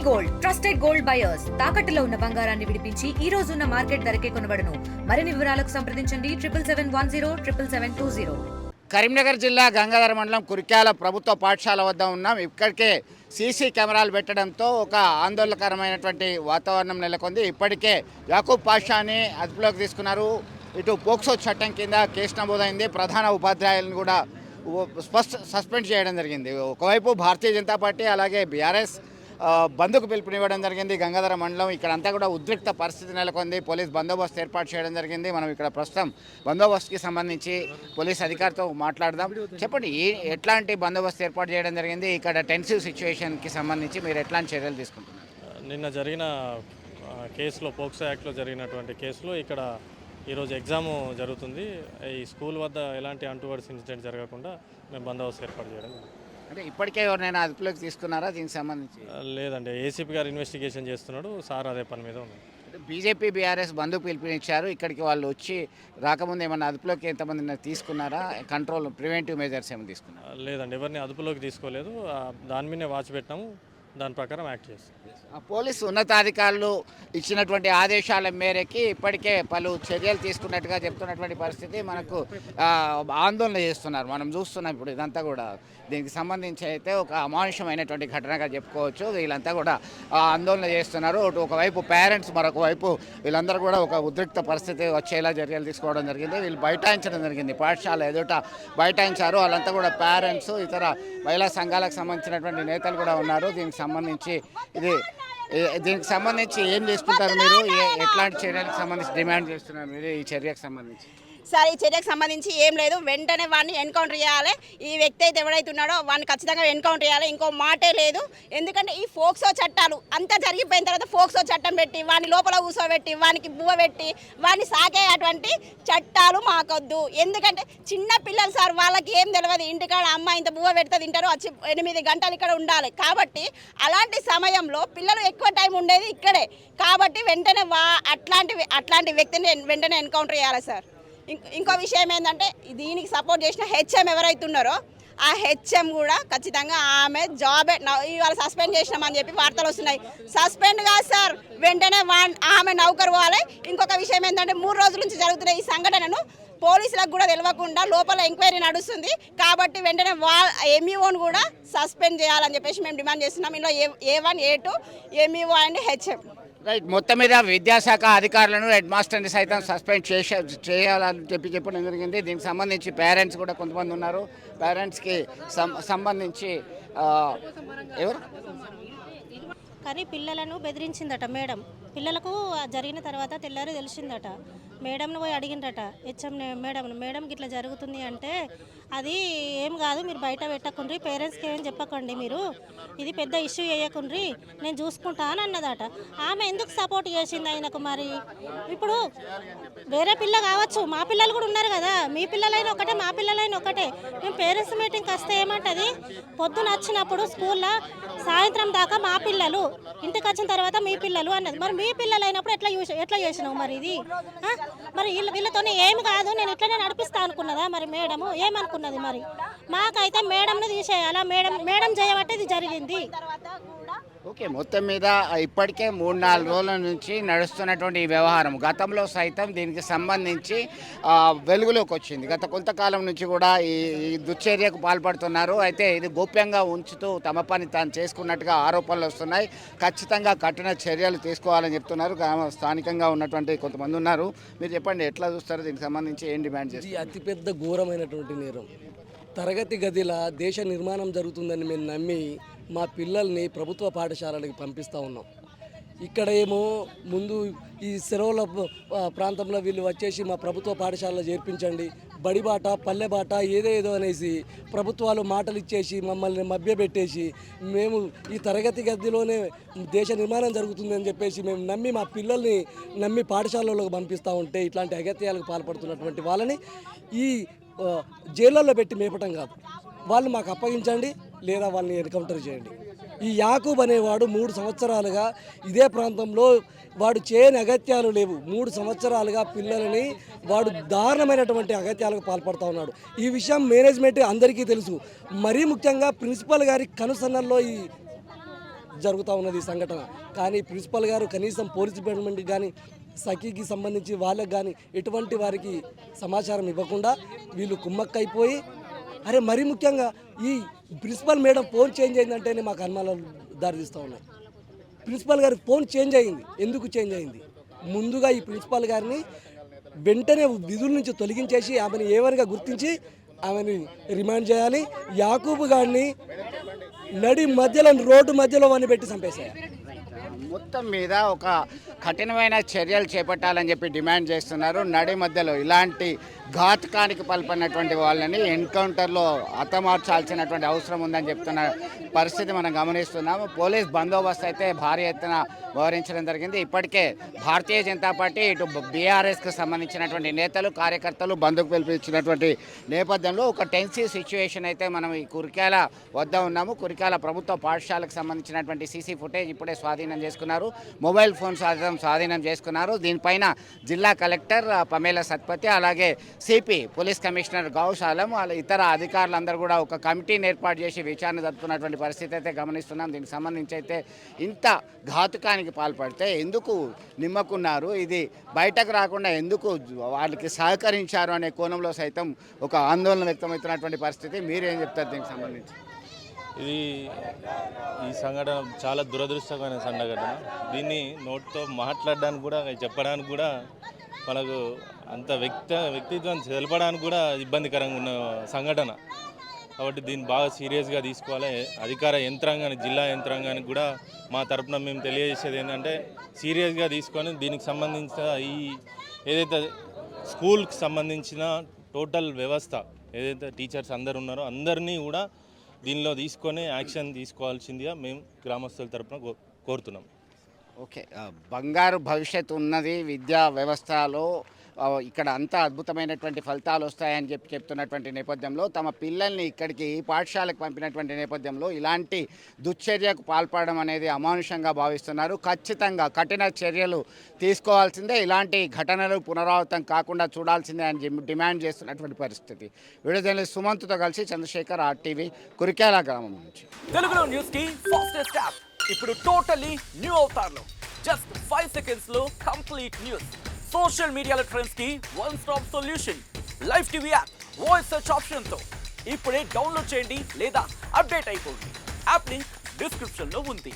Gold trusted gold buyers తాకట్టులో ఉన్న బంగారాన్ని విడిపించి ఈ రోజు ఉన్న మార్కెట్ ధరకే కొనబడును. మరిన్ని వివరాలకు సంప్రదించండి 7771077720. కరీంనగర్ జిల్లా గంగాధర మండలం కురిక్యాల ప్రభుత్వ పాఠశాల వద్ద ఉన్నాం. ఇక్కడికే సీసీ కెమెరాలు పెట్టడంతో ఒక ఆందోళనకరమైనటువంటి వాతావరణం నెలకొంది. ఇప్పటికే యాకూబ్ పాషాని అదుపులోకి తీసుకున్నారు. ఇటు పోక్సో చట్టం కింద కేసు నమోదైంది. ప్రధాన ఉపాధ్యాయులను కూడా సస్పెండ్ చేయడం జరిగింది. ఒకవైపు భారతీయ జనతా పార్టీ అలాగే బీఆర్ఎస్ బంద్కు పిలుపునివ్వడం జరిగింది. గంగాధర మండలం ఇక్కడంతా కూడా ఉద్రిక్త పరిస్థితి నెలకొంది. పోలీస్ బందోబస్తు ఏర్పాటు చేయడం జరిగింది. మనం ఇక్కడ ప్రస్తుతం బందోబస్తుకి సంబంధించి పోలీస్ అధికారితో మాట్లాడదాం. చెప్పండి, ఎట్లాంటి బందోబస్తు ఏర్పాటు చేయడం జరిగింది? ఇక్కడ టెన్సివ్ సిచ్యువేషన్కి సంబంధించి మీరు ఎట్లాంటి చర్యలు తీసుకుంటున్నారు? నిన్న జరిగిన కేసులో పోక్సో యాక్ట్లో జరిగినటువంటి కేసులో ఇక్కడ ఈరోజు ఎగ్జామ్ జరుగుతుంది. ఈ స్కూల్ వద్ద ఎలాంటి అంటువర్డ్స్ ఇన్సిడెంట్ జరగకుండా మేము బందోబస్తు ఏర్పాటు చేయడం. అంటే ఇప్పటికే ఎవరినైనా అదుపులోకి తీసుకున్నారా దీనికి సంబంధించి? లేదండి, ఏసీపీ గారు ఇన్వెస్టిగేషన్ చేస్తున్నాడు. సార్ అదే పని మీద ఉంది. బీజేపీ బీఆర్ఎస్ బంధు పిలుపునిచ్చారు. ఇక్కడికి వాళ్ళు వచ్చి రాకముందు ఏమన్నా అదుపులోకి ఎంతమంది తీసుకున్నారా? కంట్రోల్ ప్రివెంటివ్ మెజర్స్ ఏమైనా తీసుకున్నారా? లేదండి, ఎవరిని అదుపులోకి తీసుకోలేదు. దాని మీదే వాచ్ పెట్టినాము, దాని ప్రకారం యాక్ట్ చేస్తాం. పోలీసు ఉన్నతాధికారులు ఇచ్చినటువంటి ఆదేశాల మేరకి ఇప్పటికే పలు చర్యలు తీసుకున్నట్టుగా చెప్తున్నటువంటి పరిస్థితి మనకు ఆందోళన చేస్తున్నారు. మనం చూస్తున్నాం ఇప్పుడు ఇదంతా కూడా. దీనికి సంబంధించి అయితే ఒక అమానుషమైనటువంటి ఘటనగా చెప్పుకోవచ్చు. వీళ్ళంతా కూడా ఆందోళన చేస్తున్నారు. ఒకవైపు పేరెంట్స్, మరొక వైపు వీళ్ళందరూ కూడా ఒక ఉద్రిక్త పరిస్థితి వచ్చేలా చర్యలు తీసుకోవడం జరిగింది. వీళ్ళు బైఠాయించడం జరిగింది. పాఠశాల ఎదుట బైఠాయించారు. వాళ్ళంతా కూడా పేరెంట్స్, ఇతర మహిళా సంఘాలకు సంబంధించినటువంటి నేతలు కూడా ఉన్నారు. దీనికి సంబంధించి ఏం చేసుకుంటారు మీరు? ఎట్లాంటి చర్యలకు సంబంధించి డిమాండ్ చేస్తున్నారు మీరు ఈ చర్యకు సంబంధించి? సార్, ఈ చర్యకు సంబంధించి ఏం లేదు, వెంటనే వాడిని ఎన్కౌంటర్ చేయాలి. ఈ వ్యక్తి అయితే ఎవడైతే ఉన్నాడో వాడిని ఖచ్చితంగా ఎన్కౌంటర్ చేయాలి. ఇంకో మాటే లేదు. ఎందుకంటే ఈ ఫోక్సో చట్టాలు అంతా జరిగిపోయిన తర్వాత ఫోక్సో చట్టం పెట్టి వాడిని లోపల కూర్చోబెట్టి వానికి బువ్వ పెట్టి వాడిని సాకేటువంటి చట్టాలు మాకొద్దు. ఎందుకంటే చిన్న పిల్లలు సార్, వాళ్ళకి ఏం తెలియదు. ఇంటికాడ అమ్మ ఇంత బువ్వ పెడితే తింటారు, వచ్చి 8 గంటలు ఇక్కడ ఉండాలి. కాబట్టి అలాంటి సమయంలో పిల్లలు ఎక్కువ టైం ఉండేది ఇక్కడే. కాబట్టి వెంటనే అట్లాంటి వ్యక్తిని వెంటనే ఎన్కౌంటర్ చేయాలి సార్. ఇంకో విషయం ఏంటంటే, దీనికి సపోర్ట్ చేసిన హెచ్ఎం ఎవరైతే ఉన్నారో ఆ హెచ్ఎం కూడా ఖచ్చితంగా ఆమె జాబ్ ఇవాళ సస్పెండ్ చేసినామని చెప్పి వార్తలు వస్తున్నాయి. సస్పెండ్ కాదు సార్, వెంటనే ఆమె నౌకరు పోవాలి. ఇంకొక విషయం ఏంటంటే, 3 రోజుల నుంచి జరుగుతున్న ఈ సంఘటనను పోలీసులకు కూడా తెలియకుండా లోపల ఎంక్వైరీ నడుస్తుంది. కాబట్టి వెంటనే ఎంఈఓను కూడా సస్పెండ్ చేయాలని చెప్పేసి మేము డిమాండ్ చేస్తున్నాం. ఇందులో A1, A2, MEO and HM. Right. మొత్తం మీద విద్యాశాఖ అధికారులను, హెడ్ మాస్టర్ని సైతం సస్పెండ్ చేయాలని చెప్పడం జరిగింది. దీనికి సంబంధించి పేరెంట్స్ కూడా కొంతమంది ఉన్నారు. పేరెంట్స్కి సంబంధించి ఎవరు కానీ పిల్లలను బెదిరించిందట మేడం. పిల్లలకు జరిగిన తర్వాత తెల్లారి తెలిసిందట. మేడంను పోయి అడిగిందట హెచ్ఎం మేడం ఇట్లా జరుగుతుంది అంటే, అది ఏం కాదు, మీరు బయట పెట్టకుండ్రి, పేరెంట్స్కి ఏం చెప్పకండి, మీరు ఇది పెద్ద ఇష్యూ చేయకుండ్రి, నేను చూసుకుంటా అని అన్నదట. ఆమె ఎందుకు సపోర్ట్ చేసింది ఆయనకు? మరి ఇప్పుడు వేరే పిల్ల కావచ్చు, మా పిల్లలు కూడా ఉన్నారు కదా, మీ పిల్లలైనా ఒకటే మా పిల్లలైనా ఒకటే. మేము పేరెంట్స్ మీటింగ్కి వస్తే ఏమంటుంది, పొద్దున వచ్చినప్పుడు స్కూల్లో సాయంత్రం దాకా మా పిల్లలు, ఇంటికి వచ్చిన తర్వాత మీ పిల్లలు అన్నది. మరి మీ పిల్లలు అయినప్పుడు ఎట్లా చేసినావు? మరి ఇది మరి వీళ్ళతో ఏమి కాదు, నేను ఇట్లనే నడిపిస్తా అనుకున్నదా? మరి మేడము ఏమనుకున్నది? మరి మాకైతే మేడంను తీసేయాలా, మేడం చేయబట్టి ఇది జరిగింది. ఓకే. మొత్తం మీద ఇప్పటికే 3-4 రోజుల నుంచి నడుస్తున్నటువంటి ఈ వ్యవహారం గతంలో సైతం దీనికి సంబంధించి వెలుగులోకి వచ్చింది. గత కొంతకాలం నుంచి కూడా ఈ దుశ్చర్యకు పాల్పడుతున్నారు. అయితే ఇది గోప్యంగా ఉంచుతూ తమ పని తాను చేసుకున్నట్టుగా ఆరోపణలు వస్తున్నాయి. ఖచ్చితంగా కఠిన చర్యలు తీసుకోవాలని చెప్తున్నారు. స్థానికంగా ఉన్నటువంటి కొంతమంది ఉన్నారు. మీరు చెప్పండి, ఎట్లా చూస్తారు? దీనికి సంబంధించి ఏం డిమాండ్ చేస్తారు? ఇది అతిపెద్ద ఘోరమైనటువంటి నేరం. తరగతి గదిలో దేశ నిర్మాణం జరుగుతుందని మేము నమ్మి మా పిల్లల్ని ప్రభుత్వ పాఠశాలలకు పంపిస్తూ ఉన్నాం. ఇక్కడ ఏమో ముందు ఈ సెలవుల ప్రాంతంలో వీళ్ళు వచ్చేసి మా ప్రభుత్వ పాఠశాలలో చేర్పించండి, బడిబాట పల్లెబాట ఏదేదో అనేసి ప్రభుత్వాలు మాటలు ఇచ్చేసి మమ్మల్ని మభ్యపెట్టేసి మేము ఈ తరగతి గదిలోనే దేశ నిర్మాణం జరుగుతుందని చెప్పేసి మేము నమ్మి మా పిల్లల్ని నమ్మి పాఠశాలలోకి పంపిస్తూ ఉంటే ఇట్లాంటి అగత్యాలకు పాల్పడుతున్నటువంటి వాళ్ళని ఈ జైళ్ళల్లో పెట్టి మేపటం కాదు, వాళ్ళు మాకు అప్పగించండి లేదా వాళ్ళని ఎన్కౌంటర్ చేయండి. ఈ యాకూబ్ అనేవాడు 3 సంవత్సరాలుగా ఇదే ప్రాంతంలో వాడు చేయని అగత్యాలు లేవు. 3 సంవత్సరాలుగా పిల్లలని వాడు దారుణమైనటువంటి అగత్యాలకు పాల్పడుతూ ఉన్నాడు. ఈ విషయం మేనేజ్మెంట్ అందరికీ తెలుసు. మరీ ముఖ్యంగా ప్రిన్సిపల్ గారి కనుసన్నల్లో ఈ జరుగుతూ ఉన్నది ఈ సంఘటన. కానీ ప్రిన్సిపల్ గారు కనీసం పోలీస్ డిపార్ట్మెంట్కి కానీ సఖీకి సంబంధించి వాళ్ళకి కానీ ఎటువంటి వారికి సమాచారం ఇవ్వకుండా వీళ్ళు కుమ్మక్కైపోయి, అరే మరీ ముఖ్యంగా ఈ ప్రిన్సిపల్ మేడం ఫోన్ చేంజ్ అయిందంటేనే మాకు అనుమానాలు దారితీస్తూ ఉన్నాయి. ప్రిన్సిపల్ గారి ఫోన్ చేంజ్ అయింది, ఎందుకు చేంజ్ అయింది? ముందుగా ఈ ప్రిన్సిపల్ గారిని వెంటనే విధుల నుంచి తొలగించేసి ఆమెను ఏవనిగా గుర్తించి ఆమెను రిమాండ్ చేయాలి. యాకూబ్ గారిని నడి మధ్యలో రోడ్డు మధ్యలో వాడిని పెట్టి చంపేసేయాలి. మొత్తం మీద ఒక కఠినమైన చర్యలు చేపట్టాలని చెప్పి డిమాండ్ చేస్తున్నారు. నడి మధ్యలో ఇలాంటి ఘాతుకానికి పాల్పడినటువంటి వాళ్ళని ఎన్కౌంటర్లో హతమార్చాల్సినటువంటి అవసరం ఉందని చెప్తున్న పరిస్థితి మనం గమనిస్తున్నాము. పోలీస్ బందోబస్తు అయితే భారీ ఎత్తున వ్యవహరించడం జరిగింది. ఇప్పటికే భారతీయ జనతా పార్టీ ఇటు బీఆర్ఎస్కి సంబంధించినటువంటి నేతలు కార్యకర్తలు బంధుకు పిలిపించినటువంటి నేపథ్యంలో ఒక టెన్సివ్ సిచ్యువేషన్ అయితే మనం ఈ కురిక్యాల వద్ద ఉన్నాము. కురిక్యాల ప్రభుత్వ పాఠశాలకు సంబంధించినటువంటి సీసీ ఫుటేజ్ ఇప్పుడే స్వాధీనం చేసుకున్నారు. మొబైల్ ఫోన్ స్వాధీనం చేసుకున్నారు. దీనిపైన జిల్లా కలెక్టర్ పమేల సత్పతి, అలాగే సిపి పోలీస్ కమిషనర్ గౌశాలం, వాళ్ళ ఇతర అధికారులందరూ కూడా ఒక కమిటీని ఏర్పాటు చేసి విచారణ జరుపుతున్నటువంటి పరిస్థితి అయితే గమనిస్తున్నాం. దీనికి సంబంధించి అయితే ఇంత ఘాతుకానికి పాల్పడితే ఎందుకు నిమ్మకున్నారు, ఇది బయటకు రాకుండా ఎందుకు వాళ్ళకి సహకరించారు అనే కోణంలో సైతం ఒక ఆందోళన వ్యక్తమవుతున్నటువంటి పరిస్థితి. మీరేం చెప్తారు దీనికి సంబంధించి? ఈ సంఘటన చాలా దురదృష్టకరమైన సంఘటన. దీన్ని నోటితో మాట్లాడడానికి కూడా, చెప్పడానికి కూడా మనకు అంత వ్యక్తిత్వం తెలపడానికి కూడా ఇబ్బందికరంగా ఉన్న సంఘటన. కాబట్టి దీన్ని బాగా సీరియస్గా తీసుకోవాలి. అధికార యంత్రాంగానికి, జిల్లా యంత్రాంగానికి కూడా మా తరపున మేము తెలియజేసేది ఏంటంటే సీరియస్గా తీసుకొని దీనికి సంబంధించిన ఈ ఏదైతే స్కూల్కి సంబంధించిన టోటల్ వ్యవస్థ ఏదైతే టీచర్స్ అందరు ఉన్నారో అందరినీ కూడా దీనిలో తీసుకొని యాక్షన్ తీసుకోవాల్సిందిగా మేము గ్రామస్తుల తరపున కోరుతున్నాం. ఓకే, బంగారు భవిష్యత్తు ఉన్నది విద్యా వ్యవస్థలో. ఇక్కడ అంతా అద్భుతమైనటువంటి ఫలితాలు వస్తాయని చెప్తున్నటువంటి నేపథ్యంలో తమ పిల్లల్ని ఇక్కడికి ఈ పాఠశాలకు పంపినటువంటి నేపథ్యంలో ఇలాంటి దుశ్చర్యకు పాల్పడడం అనేది అమానుషంగా భావిస్తున్నారు. ఖచ్చితంగా కఠిన చర్యలు తీసుకోవాల్సిందే, ఇలాంటి ఘటనలు పునరావృతం కాకుండా చూడాల్సిందే అని డిమాండ్ చేస్తున్నటువంటి పరిస్థితి. వీడియో జర్నలిస్ట్ సుమంత్తో కలిసి చంద్రశేఖర్, RTV, కురిక్యాల గ్రామం నుంచి. తెలుగులో న్యూస్ కి ఫాస్టెస్ట్ యాప్ ఇప్పుడు టోటల్లీ న్యూ అవతార్లో జస్ట్ 5 సెకండ్స్ లో కంప్లీట్ న్యూస్. సోషల్ మీడియాలో ట్రెండ్స్ కి one stop solution. Live TV app voice search option తో ఇప్పుడే డౌన్లోడ్ చేయండి లేదా అప్డేట్ అయిపోండి. యాప్ లింక్ డిస్క్రిప్షన్ లో ఉంది.